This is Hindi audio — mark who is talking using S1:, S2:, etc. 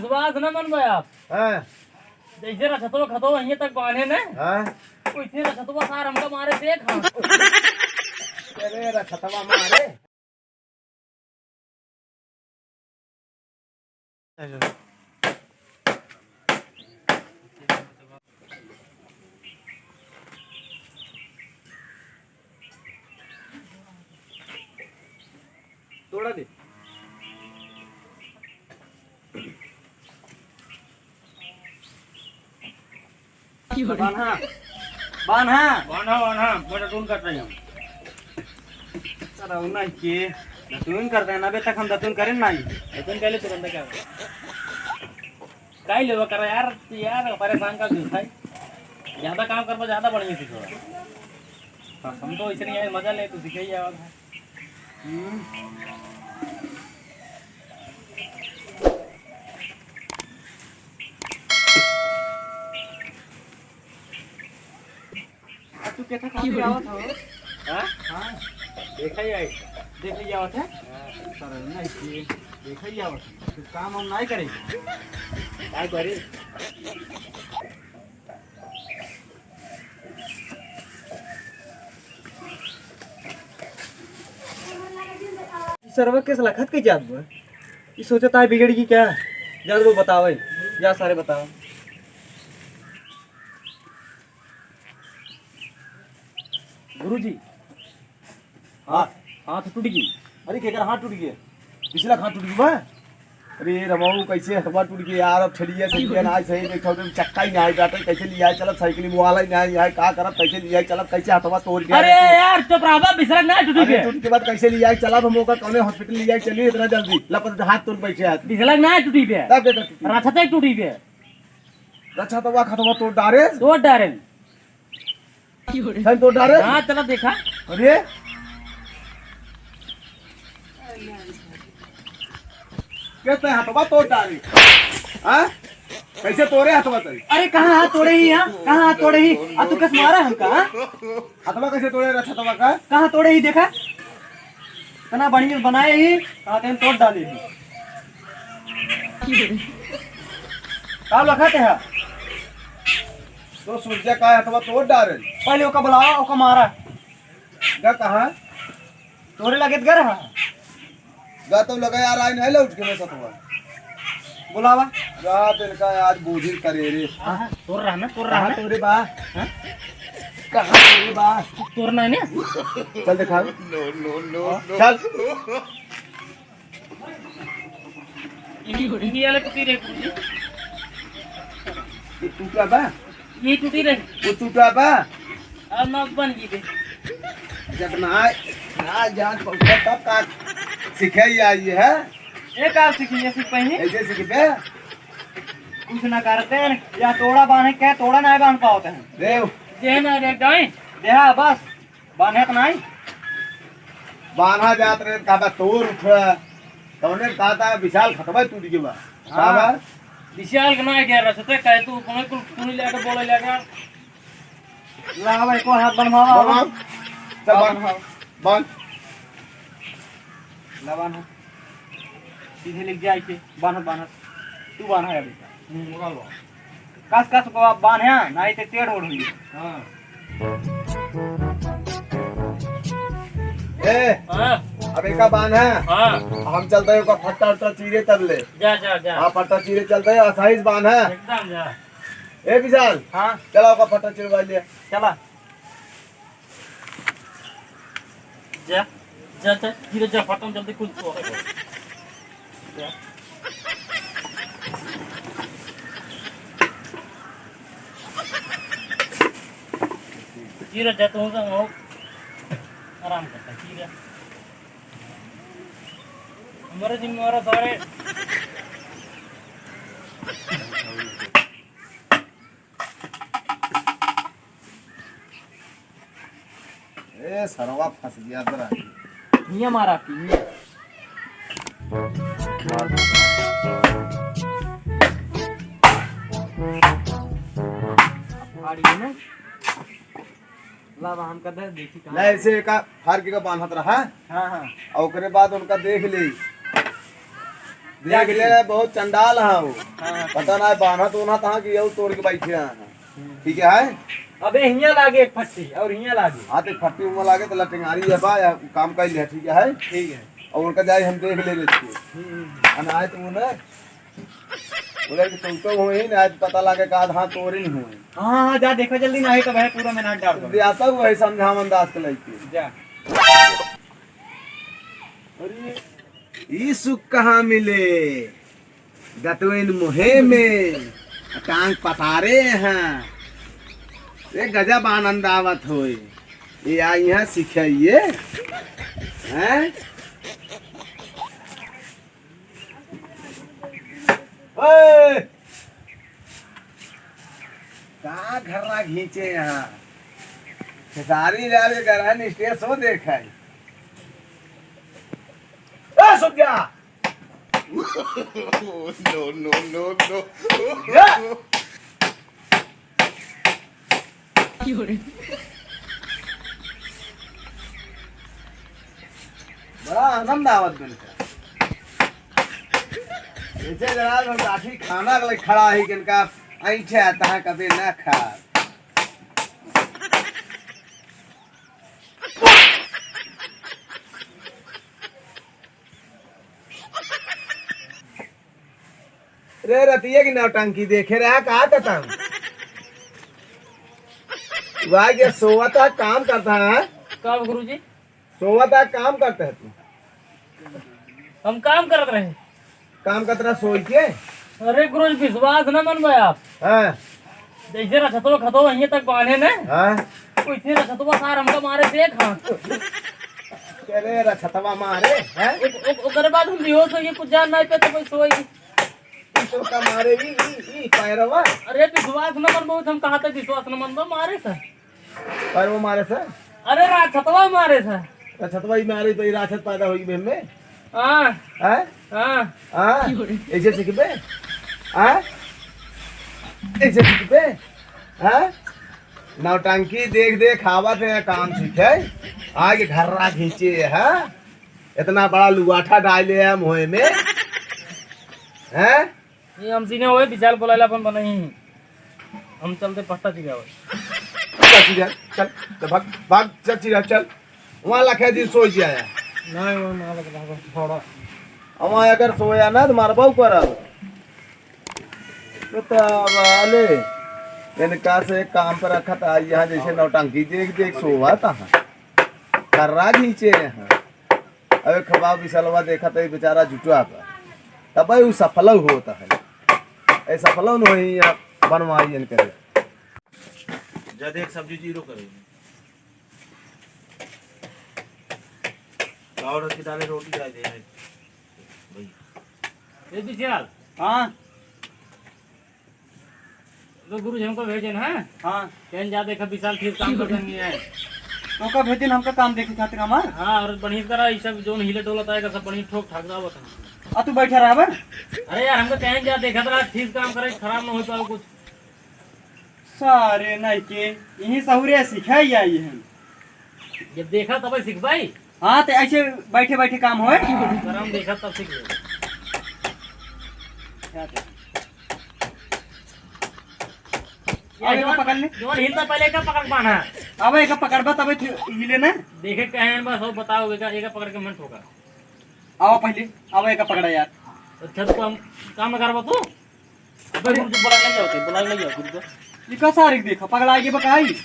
S1: विश्वास न मन में आप जैसे रखतो खतो वहीं तक बांधे ने वैसे रखतो सार हमका मारे देख हाँ
S2: अरे रखतवा मारे तोड़ा दे बान्हा बान्हा
S1: बांधा बांधा बड़ा टून कर रहे हैं
S2: सर ना के दतून करते हैं ना बे तक हम दतून करें ना
S1: तुम पहले तुरंत क्या काई लेवा कर यार यार परेशान कर दूँ भाई ज्यादा काम कर ज्यादा बढ़िया सीखो हाँ हम तो इसलिए यार मजा ले तो सीखे ही आवाज
S2: तू कैसा काम किया हुआ था
S1: हाँ
S2: हाँ
S1: देखा ही आई
S2: देख लिया हुआ था सर ना इसलिए देखा ही हुआ था तो काम हम नहीं करेंगे
S1: क्या करी
S2: सर्व के लखत के जात बा ये सोचता है बिगड़ की क्या जल्द वो बताओ या सारे बताओ
S1: गुरुजी हाँ हाथ टूट गई
S2: अरे केकर हाथ टूट गया पिछला हाथ टूट गया अरे रमाऊ कैसे हवा टूट गया यार अब छड़िया छड़िया ना सही देखो तुम चक्का ही नहीं डाटा कैसे लिया चलब साइकिल वाला ही नहीं है का करब कैसे लिया चलब कैसे हथवा तोड़ गया
S1: अरे यार चुप रहा बिसरक ना टूट
S2: अरे
S1: गया
S2: टूट के बाद कैसे लिया चलब हम का कौन हॉस्पिटल लिया चलिए इतना जल्दी लपत हाथ तोड़ बैठे हाथ
S1: बिसरक ना टूटी पे
S2: तब देखो
S1: रछते टूटी पे
S2: अच्छा तो वा खतवा तोड़ डारे
S1: तोड़ डारे
S2: सन तोड़ डारे
S1: हाँ चला देखा
S2: अरे कहते हैं हथवा तोड़ डारे हाँ कैसे तोड़े हथवा तरी
S1: अरे कहाँ हाथ तोड़े ही यहाँ कहाँ हाथ तोड़े ही अब तू किस मारा हमका हाँ?
S2: हथवा कैसे तोड़े रछतवा का
S1: कहाँ तोड़े ही देखा तना बढ़िया बनाए ही कहाँ तेन तोड़ डाली ही
S2: का लखाते हैं तो सूर्य का हथवा तोड़ डारे
S1: पहले ओका बुलावा ओका मारा
S2: गा कहाँ
S1: तोड़े लगे तो गर हाँ
S2: गा तो लगा यार आई नहीं लौट के मैं सतवा
S1: बुलावा
S2: गा दिल का आज बूझी करे रे
S1: हाँ तोड़ रहा ना तोड़ रहा
S2: कहाँ
S1: ना
S2: तोड़े बा कहाँ तोड़े बा
S1: तोड़ना है ना
S2: चल दिखा नो चल
S1: ये वाला टूटी रे
S2: ये टूटा बा
S1: ये टूटी रे
S2: वो टूटा बा
S1: अब नक बन गई थे
S2: जब ना जान पहुंचा तब का सीखे ही आई है
S1: एक आप सीखिए सीख पाएंगे
S2: ऐसे सीखे
S1: कुछ ना करते हैं या तोड़ा बांधे क्या तोड़ा नहीं बांध पाते हैं
S2: देव
S1: जे ना रे गाय देहा बस बांधे तो नहीं
S2: बान्हा जात रे का बा तोड़ उठ तौने कहा था विशाल खतवा टूट गया बा का बा
S1: विशाल के ना गया रसते कहे तू कोने को कुनी लेके बोले लेके ला भाई को हाथ बनवावा
S2: बांध चल बांध बांध
S1: ला बांध सीधे लिख जाए के बांध बांध तू बांध है अभी कस कस को आप बांध है नहीं तो टेढ़ ओढ़ हुई
S2: हां ए
S1: हां
S2: अब एक बांध है
S1: हां
S2: हम चलते हैं का फट्टा उट्टा चीरे तब ले
S1: जा जा जा
S2: हां फट्टा चीरे चलते हैं असाइज बांध है
S1: एकदम जा
S2: ए विशाल
S1: हां
S2: चलो का फट्टा चिरवा ले
S1: चला जा जा जा धीरे जा फटन जल्दी कुछ तो जा धीरे जा तो हो आराम करता धीरे हमारे जिम्मेवार सारे
S2: ए सरवा फंस गया जरा
S1: मियां मारा की मियां गाड़ी में लावा हम कर दे देखी कहां
S2: नहीं ऐसे का फार के का बांधत रहा
S1: हां हां
S2: और ओकरे बाद उनका देख ले देख ले बहुत चंडाल है वो।
S1: हाँ।
S2: पता ना बाना तो ना था कि ये तोड़ के बैठे हैं। ठीक है
S1: अबे हियां लागे एक फट्टी और हियां लागे।
S2: हाँ तो फट्टी उमा लागे तो लटिंगारी है बा या काम कर लिया। ठीक है
S1: ठीक है।
S2: और उनका जाए हम देख ले लेते अनाज तो ना उधर के तुमको हुए ना आज पता लगे का हाथ तोड़े नहीं हुए।
S1: हाँ हाँ जा देखो जल्दी नहीं तो वह पूरा मेहनत डाल दो।
S2: आता हुआ है समझा मंदास के लड़के
S1: जा।
S2: अरे ये सुख कहाँ मिले दतवेन मुहे में टांग पसारे हैं। ये गजब आनंद आवत होए ये यहाँ सिखाइए हैं। ओए कहाँ घर्रा घींचे यहाँ खेसारी लाल के घर स्टेज सो देखा है। सुन जा बड़ा आनंद आवत मिलता ऐसे जरा लाठी खाना के लिए खड़ा है कि इनका ऐठे आता है कभी ना खा। रे रतिया की नौटंकी देखे रहा कहा था वह के सोवता काम करता है।
S1: कब गुरुजी?
S2: सोवता काम करता है तू?
S1: हम काम करत रहे।
S2: काम करता सोई के?
S1: अरे गुरुजी विश्वास न मनबे आप।
S2: हाँ
S1: जैसे रछतो खतो वहीं तक बांधे न।
S2: हाँ
S1: वैसे रछतो सार हमका मारे से एक हाथ।
S2: तेरे रछतवा मारे हैं
S1: ओकर बाद हम बेहोश हो गए कुछ जान नहीं पे तो कोई सोई।
S2: तो का मारे ई पैरवा।
S1: अरे विश्वास न मनबो हम कहा था विश्वास न मनबो मारे सर।
S2: पर वो मारे सर?
S1: अरे रछतवा मारे सर।
S2: रछतवा ही मारे तो राक्षस पैदा होई बे में।
S1: हां
S2: हैं
S1: हां
S2: हां ऐसे सिखबे हां ऐसे सिखबे हां नौटंकी देख देख आवत है काम सीखे आगे घर्रा खींचे है। इतना बड़ा लुआठा डाले है मुहे में हैं।
S1: ये हम सीने होए विशाल बोलाला अपन बनई हम चलते पट्टा चिगावे।
S2: चल तो भाग भाग चल चिरा चल वहाँ लखे दिन सो जाया
S1: नहीं वो मालक भागो थोड़ा
S2: वहाँ अगर सोया ना तो मार बाऊ कर वाले इनका से काम पर रखा था यहाँ जैसे नौटंकी देख देख सोवा था कर्रा खींचे हैं। अबे खबा विसलवा देखा तो बेचारा जुटवा था तब भाई वो सफल होता है ऐसा सफल नहीं बनवाई इनके
S3: जद एक सब्जी जीरो करेंगे और की दालें रोटी डाल दे भाई।
S1: ये विशाल
S4: हाँ
S1: तो गुरु जी हमको भेजे ना।
S4: हाँ
S1: कहीं जा देखा विशाल ठीक काम कर देंगे है
S4: तो का भेजे न हमका काम देखे खातिर हमार।
S1: हाँ और बढ़िया करा ये सब जो हिले डोलत आएगा सब बढ़िया ठोक ठाक जाओ बता।
S4: आ तू बैठा रहा बा।
S1: अरे यार हमको कहीं जा देखा था ठीक काम करे खराब ना हो पाओ कुछ।
S4: सारे नहीं के यही सहुरे सिखाई आई है।
S1: जब देखा तब सीख भाई।
S4: हाँ तो ऐसे बैठे बैठे काम होए।
S1: अगर हम देखा तब सीख ले।
S4: अब पकड़ ले।
S1: जो हिलता पहले का पकड़ पाना।
S4: अब एक पकड़बा तब हिले ना।
S1: देखे कहें बस वो बताओगे का एक पकड़ के मन ठोका।
S4: आओ पहले अब एक पकड़ा यार।
S1: अच्छा तो हम काम करबा तू। अबे गुरु जी बुला ले जाओ गुरु को।
S4: ये का सारिक देखा पकड़ा आगे बकाई।